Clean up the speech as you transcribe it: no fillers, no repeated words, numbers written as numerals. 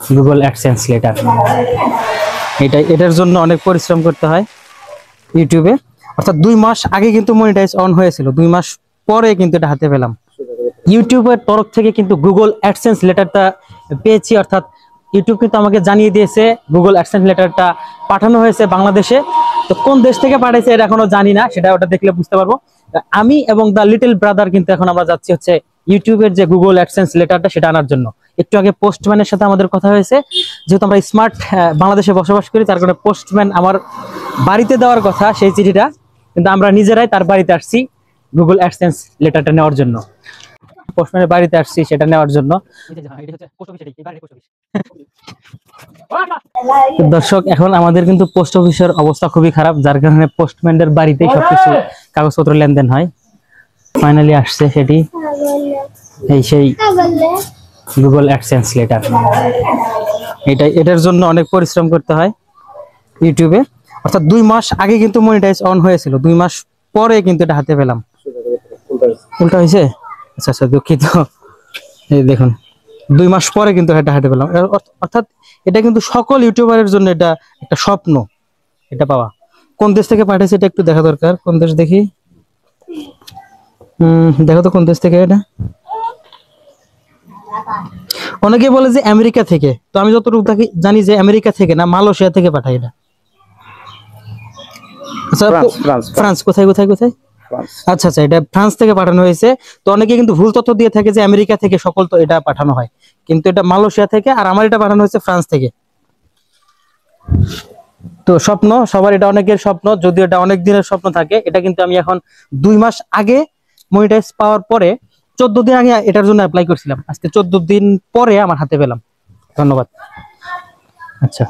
Google AdSense letter. এটার জন্য অনেক পরিশ্রম করতে হয় ইউটিউবে। অর্থাৎ 2 মাস আগে কিন্তু মনিটাইজ অন হয়েছিল, 2 মাস পরে কিন্তু এটা হাতে পেলাম। ইউটিউবের তরফ থেকে কিন্তু গুগল অ্যাডসেন্স লেটারটা পেয়েছি, অর্থাৎ ইউটিউব কিন্তু আমাকে জানিয়ে দিয়েছে গুগল অ্যাডসেন্স লেটারটা পাঠানো হয়েছে বাংলাদেশে। তো কোন দেশ থেকে পাঠাইছে এটা এখনো জানি না, সেটা ওটা দেখলে বুঝতে পারবো। আমি এবং দ্য লিটল ব্রাদার কিন্তু এখন আমরা যাচ্ছি হচ্ছে ইউটিউবের যে গুগল অ্যাডসেন্স লেটারটা সেটা আনার জন্য। একটু আগে পোস্টম্যানের সাথে আমাদের কথা হয়েছে, যেহেতু আমরা স্মার্ট বাংলাদেশে বসবাস করি, তার কারণে পোস্টম্যান আমার বাড়িতে দেওয়ার কথা সেই চিঠিটা, কিন্তু আমরা নিজেরাই তার বাড়িতে আসছি গুগল অ্যাডসেন্স লেটারটা নেওয়ার জন্য। পোস্টম্যানের বাড়িতে আসছি সেটা নেওয়ার জন্য। দর্শক, এখন আমাদের কিন্তু পোস্ট অফিসের অবস্থা খুবই খারাপ, যার কারণে পোস্টম্যানের বাড়িতেই সবকিছু কাগজপত্র লেনদেন হয়। ফাইনালি আসছে সেটি, এই সেই গুগল অ্যাডসেন্স লেটার। এটার জন্য অনেক পরিশ্রম করতে হয় ইউটিউবে। অর্থাৎ 2 মাস আগে কিন্তু মনিটাইজ অন হয়েছিল, 2 মাস পরে কিন্তু এটা হাতে পেলাম। উল্টা হয়েছে, আচ্ছা আচ্ছা, দুঃখিত। এই দেখুন, 2 মাস পরে কিন্তু এটা হাতে পেলাম। অর্থাৎ এটা কিন্তু সকল ইউটিউবারের জন্য এটা একটা স্বপ্ন, এটা পাওয়া। কোন দেশ থেকে পাঠিয়েছে এটা একটু দেখা দরকার। কোন দেশ দেখি, দেখো তো কোন দেশ থেকে এটা। অনেকে বলে যে আমেরিকা থেকে, তো আমি যতটুকু জানি যে আমেরিকা থেকে না, মালয়েশিয়া থেকে পাঠায় এটা। আচ্ছা, ফ্রান্স। কোথায় কোথায় কোথায়? আচ্ছা আচ্ছা, এটা ফ্রান্স থেকে পাঠানো হয়েছে। তো অনেকে কিন্তু ভুল তথ্য দিয়ে থাকে যে আমেরিকা থেকে সকল তো এটা পাঠানো হয়, কিন্তু এটা মালয়েশিয়া থেকে, আর আমার এটা পাঠানো হয়েছে ফ্রান্স থেকে। তো স্বপ্ন সবার, এটা অনেকের স্বপ্ন, যদিও এটা অনেক দিনের স্বপ্ন থাকে। এটা কিন্তু আমি এখন 2 মাস আগে মনিটাইজ পাওয়ার পরে 14 দিন আগে এটার জন্য অ্যাপ্লাই করছিলাম, আজকে 14 দিন পরে আমার হাতে পেলাম। ধন্যবাদ। আচ্ছা।